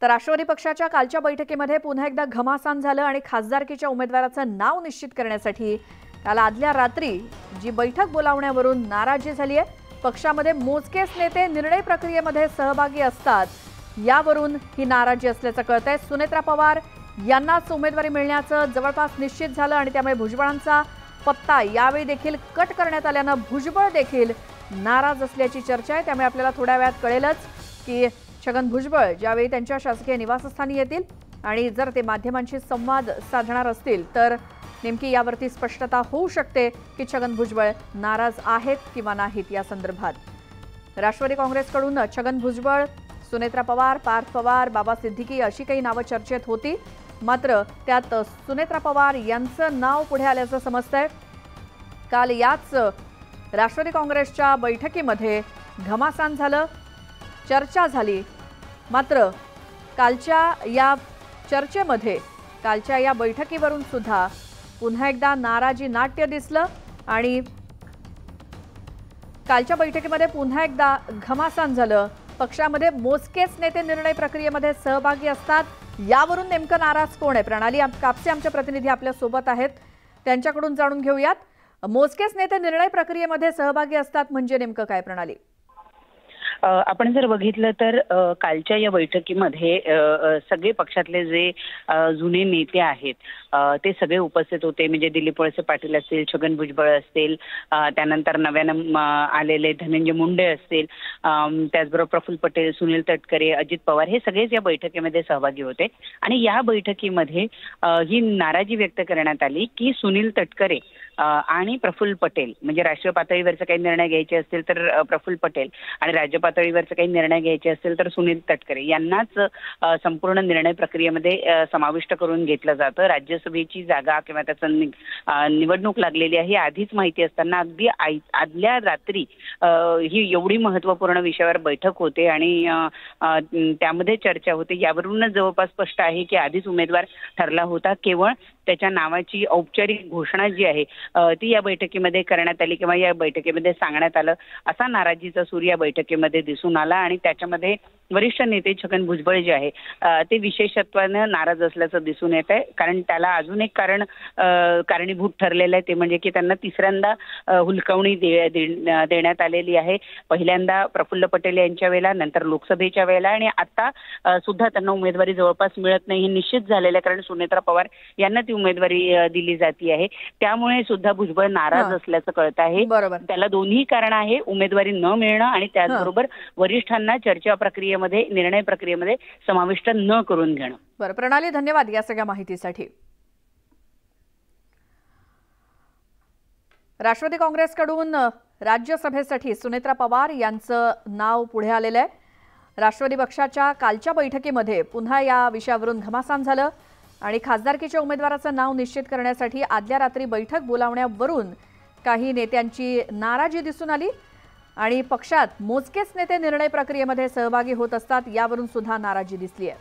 तर राष्ट्रवादी पक्षाच्या कालच्या बैठकीमध्ये पुन्हा एकदा घमासान झालं आणि खासदारकीच्या उमेदवाराचं नाव निश्चित करण्यासाठी काल आदल्या रात्री जी बैठक बोलावण्यावरून नाराजी झाली आहे। पक्षामध्ये मोजकेच नेते निर्णय प्रक्रियेमध्ये सहभागी असतात, यावरून ही नाराजी असल्याचं कळतंय। सुनेत्रा पवार यांनाच उमेदवारी मिळण्याचं जवळपास निश्चित झालं आणि त्यामुळे भुजबळांचा पत्ता यावेळी देखील कट करण्यात आल्यानं भुजबळ देखील नाराज असल्याची चर्चा आहे। त्यामुळे आपल्याला थोड्या वेळात कळेलच की छगन भुजबळ ज्यावेळी त्यांच्या शासकीय निवासस्थानी येतील आणि जर ते माध्यमांशी संवाद साधणार असतील तर नेमकी यावरती स्पष्टता होऊ शकते की छगन भुजबळ नाराज आहेत किंवा नाहीत या संदर्भात। राष्ट्रवादी काँग्रेसकडून छगन भुजबळ, सुनेत्रा पवार, पार्थ पवार, बाबा सिद्दीकी अशी काही नावं चर्चेत होती, मात्र त्यात सुनेत्रा पवार यांचं नाव पुढे आल्याचं समजतंय। काल याच राष्ट्रवादी काँग्रेसच्या बैठकीमध्ये घमासान झालं, चर्चा झाली, मात्र कालच्या या चर्चेमध्ये कालच्या या बैठकीवरून सुद्धा पुन्हा एकदा नाराजी नाट्य दिसलं आणि कालच्या बैठकीमध्ये पुन्हा एकदा घमासान झालं। पक्षामध्ये मोजकेच नेते निर्णय प्रक्रियेमध्ये सहभागी असतात, यावरून नेमकं नाराज कोण आहे? प्रणाली कापसे आमचे प्रतिनिधी आपल्या सोबत आहेत, त्यांच्याकडून जाणून घेऊयात। मोजकेच नेते निर्णय प्रक्रियेमध्ये सहभागी असतात म्हणजे नेमकं काय प्रणाली? आपण जर बघितलं तर कालच्या या बैठकीमध्ये सगळे पक्षातले जे जुने नेते आहेत ते सगळे उपस्थित होते। म्हणजे दिलीप वळसे पाटील असतील, छगन भुजबळ असतील, त्यानंतर नव्यानं आलेले धनंजय मुंडे असतील, त्याचबरोबर प्रफुल्ल पटेल, सुनील तटकरे, अजित पवार हे सगळेच या बैठकीमध्ये सहभागी होते। आणि या बैठकीमध्ये ही नाराजी व्यक्त करण्यात आली की सुनील तटकरे आणि प्रफुल्ल पटेल म्हणजे राष्ट्रीय पातळीवरचे काही निर्णय घ्यायचे असतील तर प्रफुल्ल पटेल आणि राज्य पातळीवरचे काही निर्णय घ्यायचे असतील तर सुनील तटकरे यांनाच संपूर्ण निर्णय प्रक्रियेमध्ये समाविष्ट करून घेतलं जातं। राज्यसभेची जागा किंवा त्याचं निवडणूक लागलेली आहे आधीच माहिती असताना अगदी आदल्या रात्री ही एवढी महत्त्वपूर्ण विषयावर बैठक होते आणि त्यामध्ये चर्चा होते। यावरूनच जवळपास स्पष्ट आहे की आधीच उमेदवार ठरला होता, केवळ त्याच्या नावाची औपचारिक घोषणा जी आहे ती या बैठकीमध्ये करण्यात आली किंवा या बैठकीमध्ये सांगण्यात आलं, असा नाराजीचा सूर या बैठकीमध्ये दिसून आला। आणि त्याच्यामध्ये वरिष्ठ नेते छगन भुजबळ जे आहे ते विशेषत्वानं नाराज असल्याचं दिसून येत आहे। कारण त्याला अजून एक कारणीभूत ठरलेलं आहे, ते म्हणजे की त्यांना तिसऱ्यांदा हुलकावणी देण्यात आलेली आहे। पहिल्यांदा प्रफुल्ल पटेल यांच्या वेळेला, नंतर लोकसभेच्या वेळेला आणि आता सुद्धा त्यांना उमेदवारी जवळपास मिळत नाही हे निश्चित झालेलं आहे, कारण सुनेत्रा पवार यांना ती उमेदवारी दिली जाते आहे। त्यामुळे सुद्धा भुजबळ नाराज असल्याचं कळत आहे। त्याला दोन्ही कारण आहे, उमेदवारी न मिळणं आणि त्याचबरोबर वरिष्ठांना चर्चा प्रक्रियेमध्ये, निर्णय प्रक्रियेमध्ये समाविष्ट न करून घेणं। बरं प्रणाली, धन्यवाद या सगळ्या माहितीसाठी। राष्ट्रवादी काँग्रेसकडून राज्यसभेसाठी सुनेत्रा पवार यांचं नाव पुढे आलेलं आहे। राष्ट्रवादी पक्षाच्या कालच्या बैठकीमध्ये पुन्हा या विषयावरून घमासान झालं आणि खासदारकीच्या उमेदवाराचं नाव निश्चित करण्यासाठी आदल्या रात्री बैठक बोलावण्यावरून काही नेत्यांची नाराजी दिसून आली आणि पक्षात मोजकेच नेते निर्णय प्रक्रियेमध्ये सहभागी होत असतात, यावरून सुद्धा नाराजी दिसली आहे।